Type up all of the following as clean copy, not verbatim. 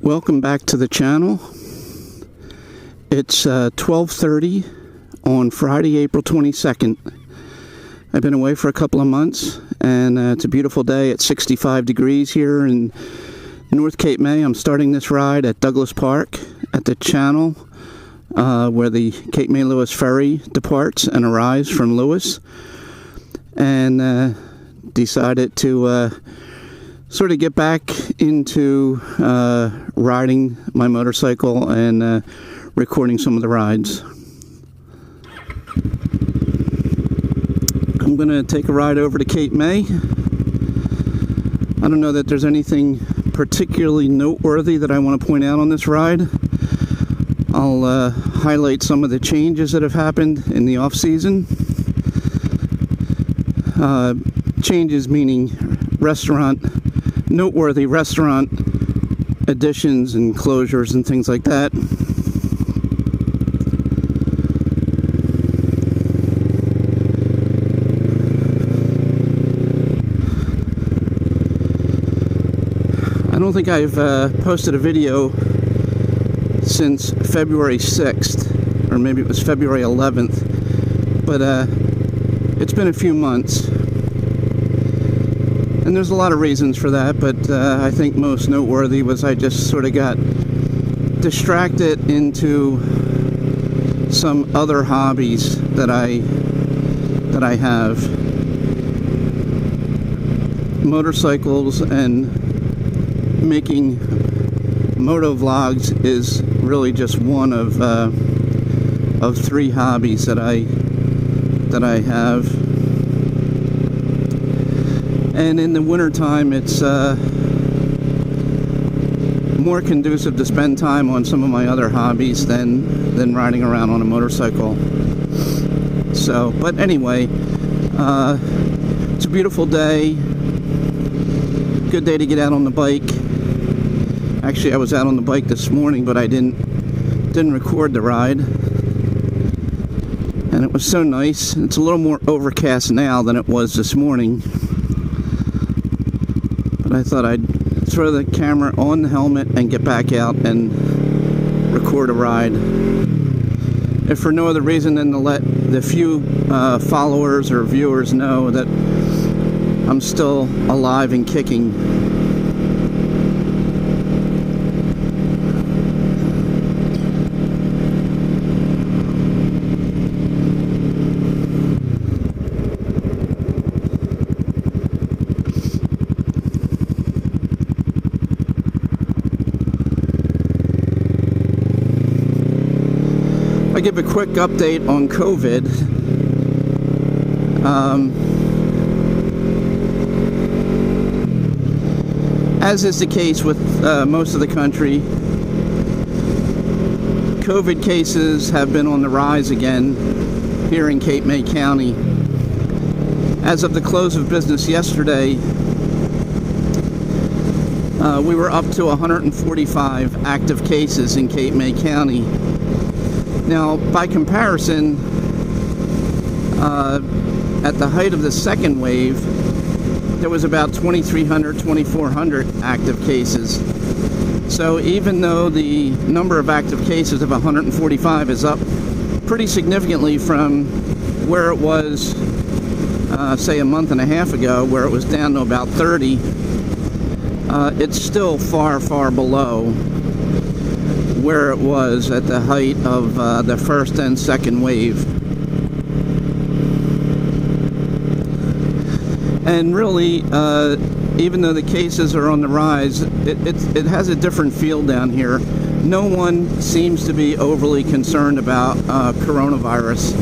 Welcome back to the channel. It's 12:30 on Friday, April 22nd. I've been away for a couple of months, and it's a beautiful day at 65 degrees here in North Cape May. I'm starting this ride at Douglas Park at the channel where the Cape May Lewis ferry departs and arrives from Lewis, and decided to sort of get back into riding my motorcycle and recording some of the rides. I'm going to take a ride over to Cape May. I don't know that there's anything particularly noteworthy that I want to point out on this ride. I'll highlight some of the changes that have happened in the off-season. Changes meaning noteworthy restaurant additions and closures and things like that. I don't think I've posted a video since February 6th, or maybe it was February 11th, but it's been a few months. And there's a lot of reasons for that, but I think most noteworthy was I just sort of got distracted into some other hobbies that I have. Motorcycles and making moto vlogs is really just one of three hobbies that I have. And in the wintertime, it's more conducive to spend time on some of my other hobbies than riding around on a motorcycle. So, but anyway, it's a beautiful day. Good day to get out on the bike. Actually, I was out on the bike this morning, but I didn't record the ride. And it was so nice. It's a little more overcast now than it was this morning. I thought I'd throw the camera on the helmet and get back out and record a ride. If for no other reason than to let the few followers or viewers know that I'm still alive and kicking. I give a quick update on COVID. As is the case with most of the country, COVID cases have been on the rise again here in Cape May County. As of the close of business yesterday, we were up to 145 active cases in Cape May County. Now, by comparison, at the height of the second wave, there was about 2,300, 2,400 active cases. So even though the number of active cases of 145 is up pretty significantly from where it was, say, a month and a half ago, where it was down to about 30, it's still far, far below where it was at the height of the first and second wave. And really, even though the cases are on the rise, it has a different feel down here. No one seems to be overly concerned about coronavirus.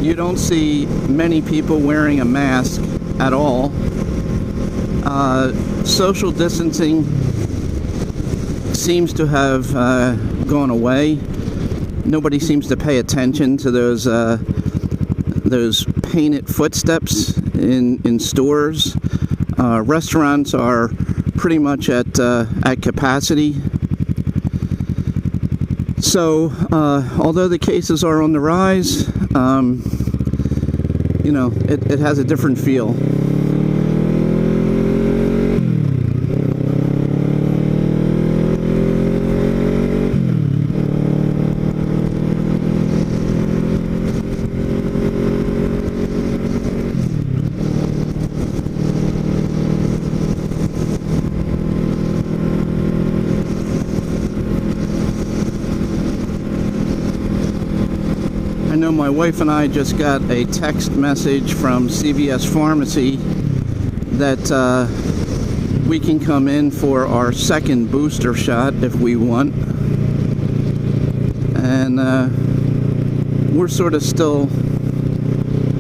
You don't see many people wearing a mask at all. Social distancing seems to have gone away. Nobody seems to pay attention to those painted footsteps in stores. Restaurants are pretty much at capacity. So, although the cases are on the rise, it has a different feel. know my wife and I just got a text message from CVS Pharmacy that we can come in for our second booster shot if we want. And we're sort of still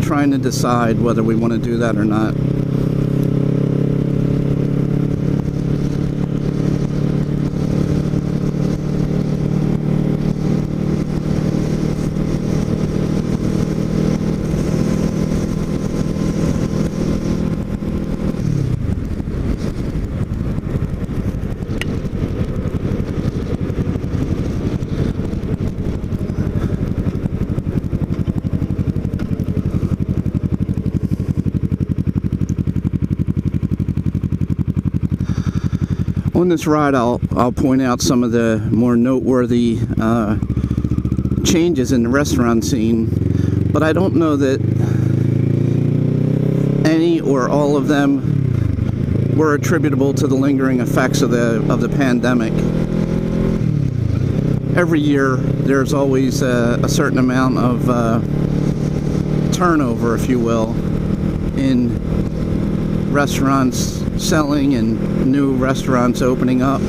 trying to decide whether we want to do that or not. On this ride, I'll point out some of the more noteworthy changes in the restaurant scene, but I don't know that any or all of them were attributable to the lingering effects of the pandemic. Every year, there's always a certain amount of turnover, if you will, in restaurants selling and new restaurants opening up.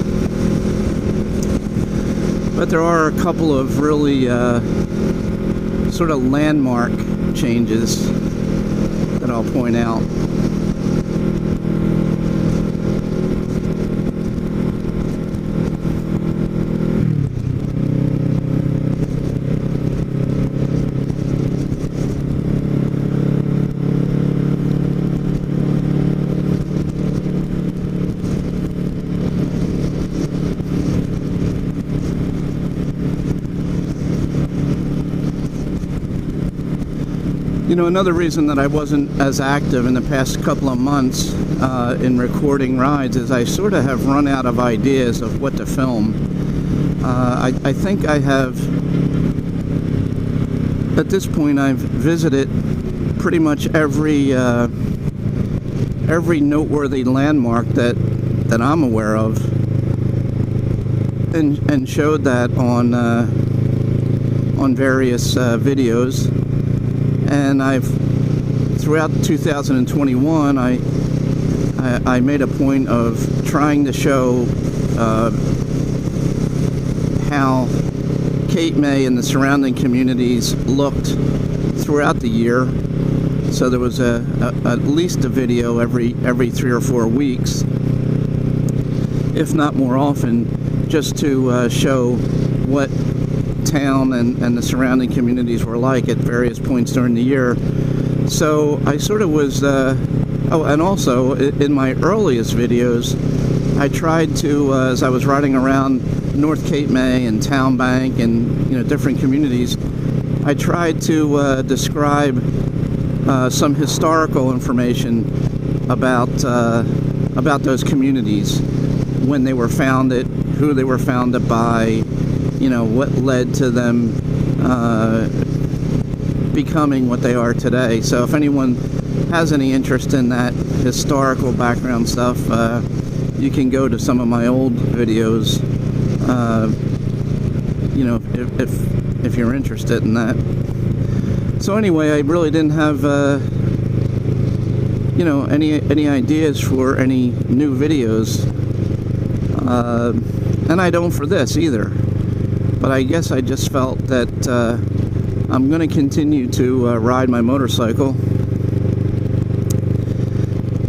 But there are a couple of really sort of landmark changes that I'll point out. You know, another reason that I wasn't as active in the past couple of months in recording rides is I sort of have run out of ideas of what to film. I think I have, at this point, I've visited pretty much every noteworthy landmark that I'm aware of, and showed that on various videos. And throughout 2021, I made a point of trying to show how Cape May and the surrounding communities looked throughout the year. So there was at least a video every 3 or 4 weeks, if not more often, just to show what town and the surrounding communities were like at various points during the year. So I sort of was and also in my earliest videos I tried to as I was riding around North Cape May and Town Bank and different communities, I tried to describe some historical information about those communities, when they were founded, who they were founded by, what led to them becoming what they are today. So if anyone has any interest in that historical background stuff, you can go to some of my old videos, if you're interested in that. So anyway, I really didn't have any ideas for any new videos, and I don't for this either. But I guess I just felt that I'm going to continue to ride my motorcycle,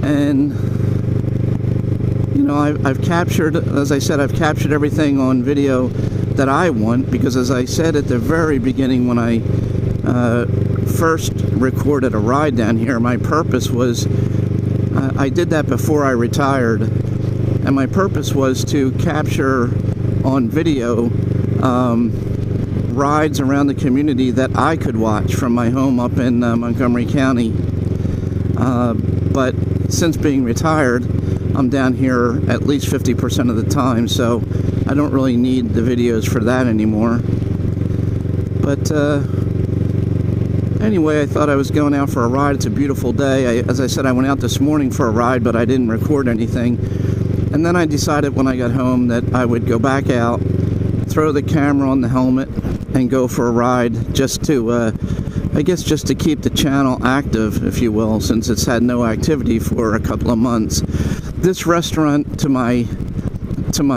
and I've captured, as I said, I've captured everything on video that I want, because as I said at the very beginning when I first recorded a ride down here, my purpose was, I did that before I retired, and my purpose was to capture on video rides around the community that I could watch from my home up in Montgomery County. But since being retired, I'm down here at least 50% of the time, so I don't really need the videos for that anymore. But anyway, I thought I was going out for a ride. It's a beautiful day. As I said, I went out this morning for a ride, but I didn't record anything. And then I decided when I got home that I would go back out, throw the camera on the helmet, and go for a ride, just to I guess just to keep the channel active, if you will, since it's had no activity for a couple of months. This restaurant to my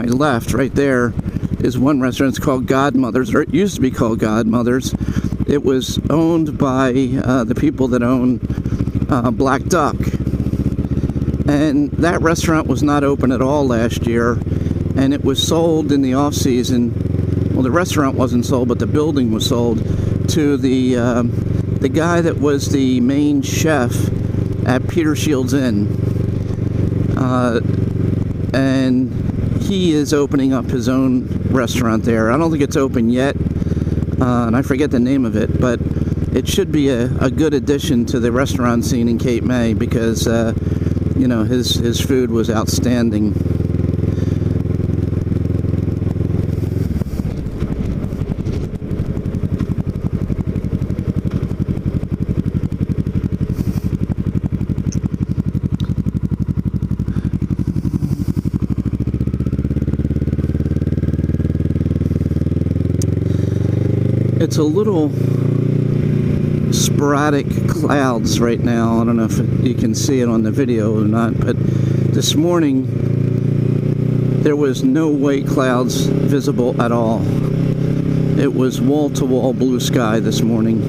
left, right there, is one restaurant. It's called Godmother's, or it used to be called Godmother's. It was owned by the people that own Black Duck. And that restaurant was not open at all last year, and it was sold in the off-season. Well, the restaurant wasn't sold, but the building was sold to the guy that was the main chef at Peter Shields Inn. And he is opening up his own restaurant there. I don't think it's open yet, and I forget the name of it, but it should be a good addition to the restaurant scene in Cape May, because you know, his food was outstanding. It's a little sporadic clouds right now. I don't know if you can see it on the video or not, but this morning there was no white clouds visible at all. It was wall-to-wall blue sky this morning.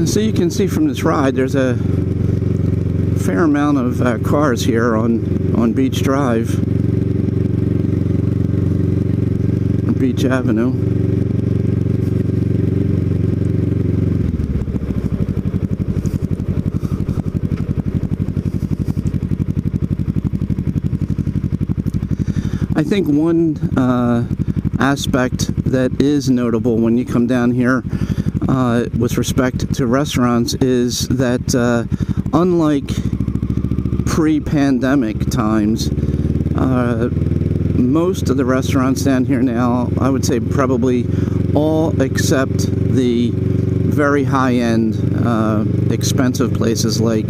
So you can see from this ride, there's a fair amount of cars here on Beach Drive, or Beach Avenue. I think one aspect that is notable when you come down here with respect to restaurants is that unlike pre-pandemic times, most of the restaurants down here now, I would say probably all except the very high-end expensive places like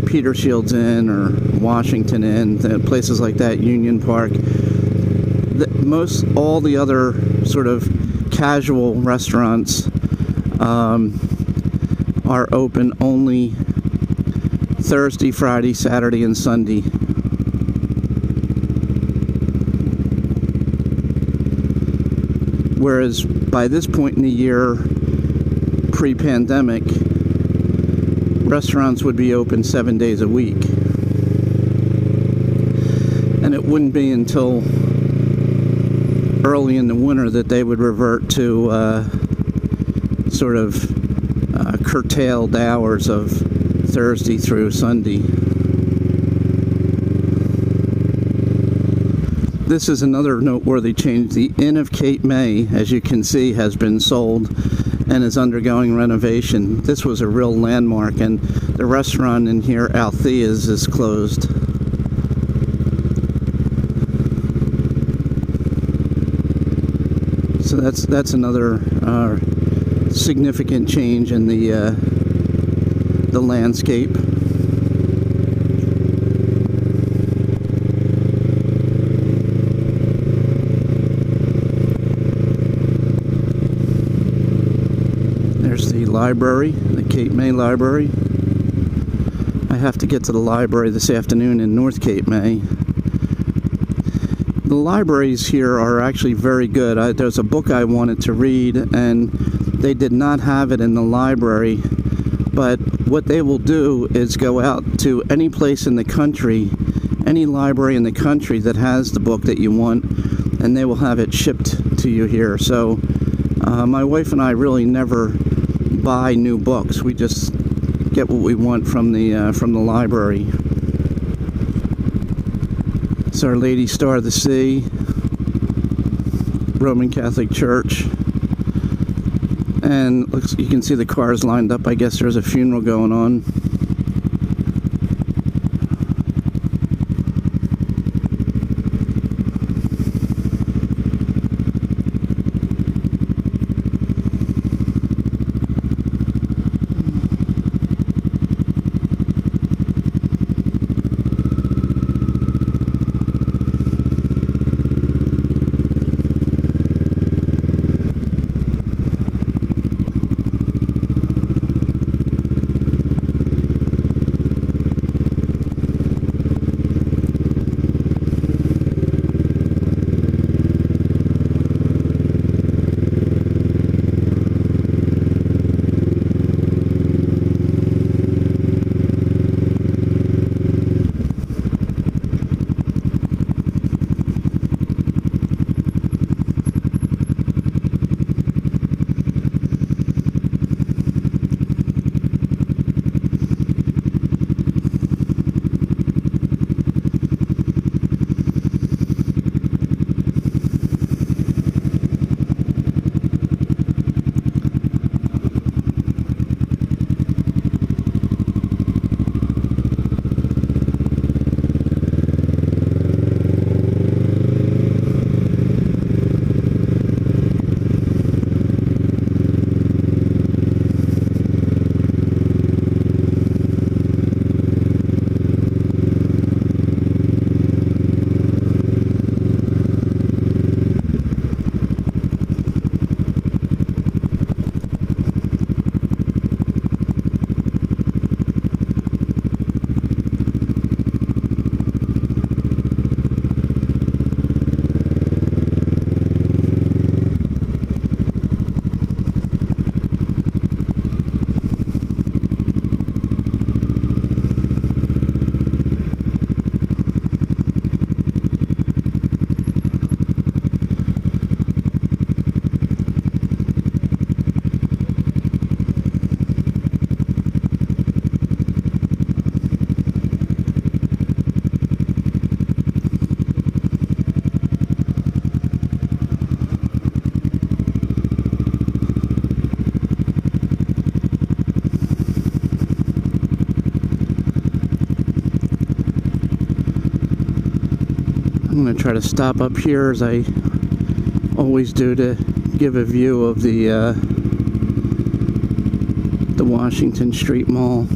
Peter Shields Inn or Washington Inn, places like that, Union Park, all the other sort of casual restaurants are open only Thursday, Friday, Saturday, and Sunday. Whereas by this point in the year, pre-pandemic, restaurants would be open 7 days a week. And it wouldn't be until early in the winter that they would revert to sort of curtailed hours of Thursday through Sunday. This is another noteworthy change. The Inn of Cape May, as you can see, has been sold and is undergoing renovation. This was a real landmark, and the restaurant in here, Althea's, is closed. So that's another significant change in the landscape. There's the library, the Cape May Library. I have to get to the library this afternoon in North Cape May. The libraries here are actually very good. There's a book I wanted to read, and they did not have it in the library. But what they will do is go out to any place in the country, any library in the country that has the book that you want, and they will have it shipped to you here. So my wife and I really never buy new books. We just get what we want from the library. It's Our Lady Star of the Sea, Roman Catholic Church. And looks, you can see the cars lined up. I guess there's a funeral going on. I'm going to try to stop up here as I always do to give a view of the Washington Street Mall.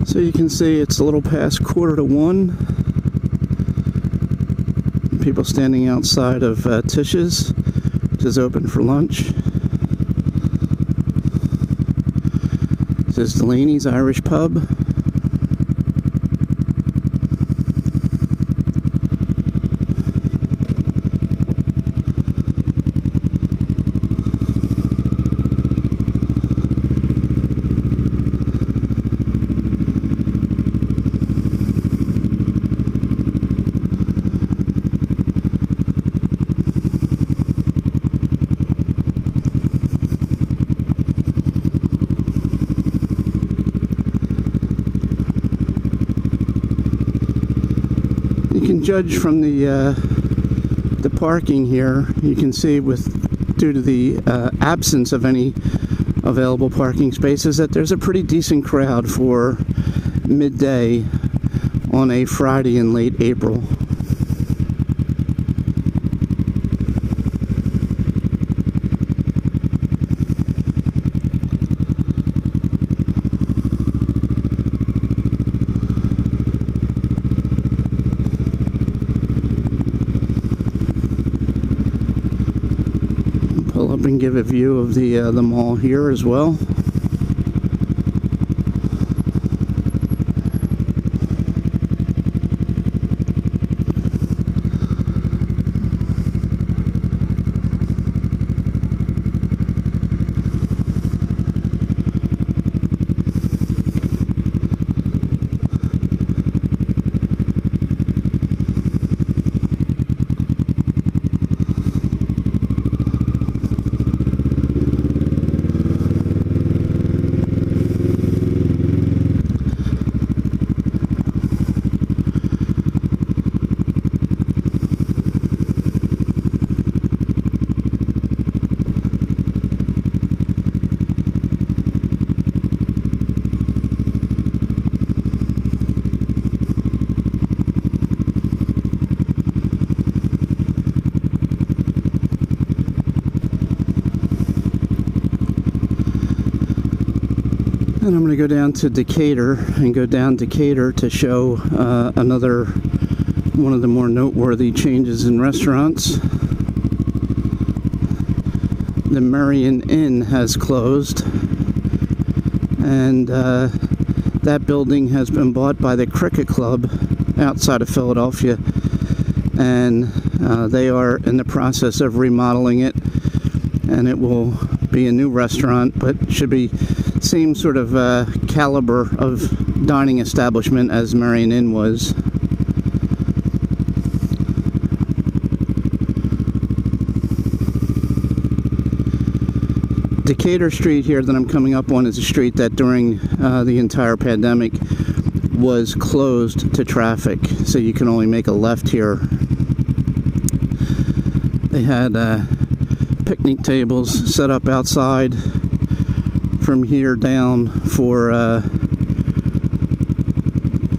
So you can see it's a little past 1:45. People standing outside of Tish's, which is open for lunch. This is Delaney's Irish Pub. You can judge from the parking here. You can see due to the absence of any available parking spaces that there's a pretty decent crowd for midday on a Friday in late April. Pull up and give a view of the mall here as well. And I'm going to go down to Decatur and go down Decatur to show another one of the more noteworthy changes in restaurants. The Marion Inn has closed, and that building has been bought by the Cricket Club outside of Philadelphia, and they are in the process of remodeling it, and it will be a new restaurant, but should be same sort of caliber of dining establishment as Marion Inn was. Decatur Street here that I'm coming up on is a street that during the entire pandemic was closed to traffic, so you can only make a left here. They had picnic tables set up outside from here down for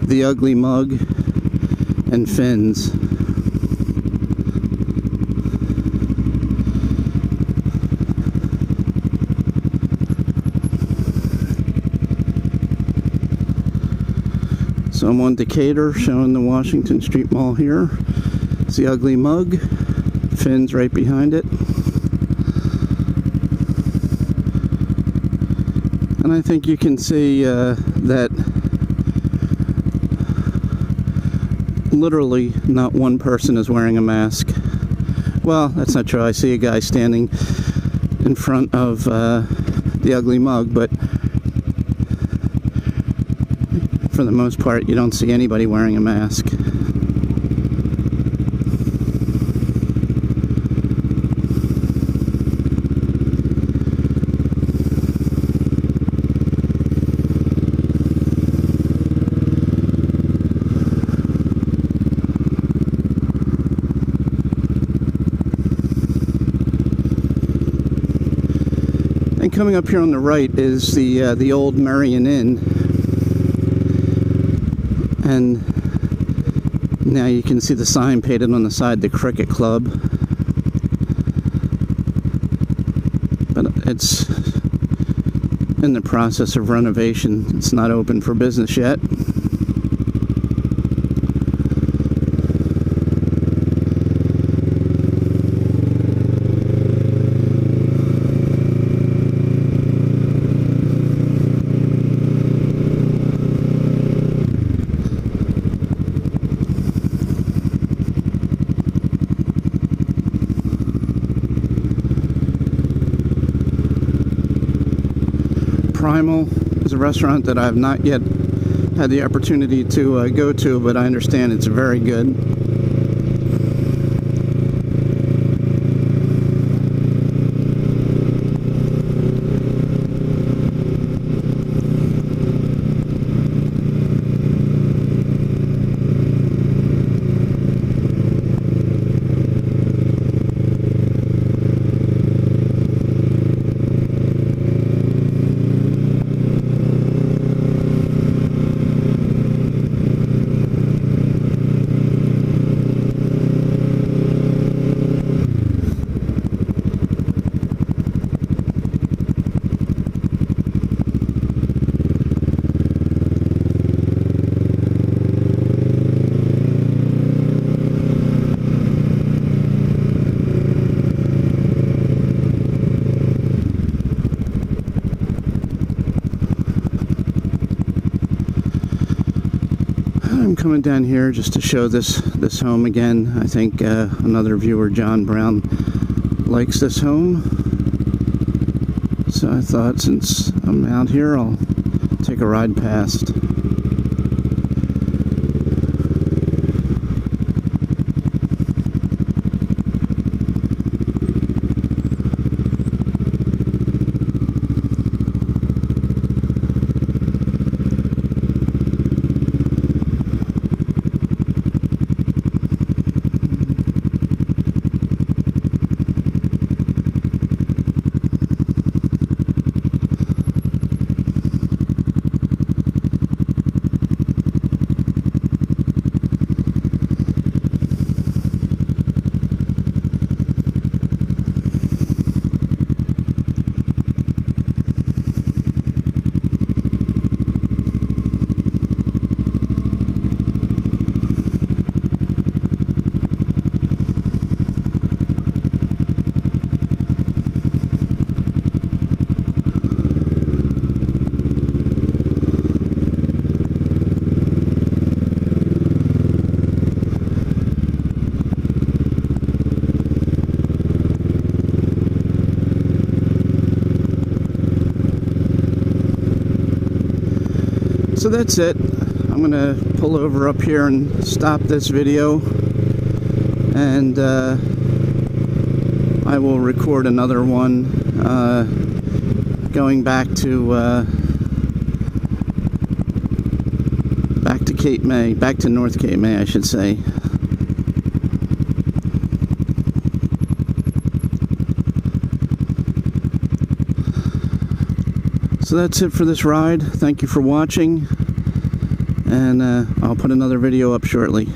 the Ugly Mug and Finn's. So I'm on Decatur showing the Washington Street Mall here. It's the Ugly Mug, Finn's right behind it. And I think you can see that literally not one person is wearing a mask. Well, that's not true. I see a guy standing in front of the Ugly Mug, but for the most part, you don't see anybody wearing a mask. And coming up here on the right is the old Marion Inn. And now you can see the sign painted on the side, the Cricket Club. But it's in the process of renovation. It's not open for business yet. Primal is a restaurant that I have not yet had the opportunity to go to, but I understand it's very good. I'm coming down here just to show this home again. I think another viewer, John Brown, likes this home. So I thought since I'm out here, I'll take a ride past. So that's it. I'm gonna pull over up here and stop this video, and I will record another one going back to Cape May, back to North Cape May, I should say. So that's it for this ride. Thank you for watching, and I'll put another video up shortly.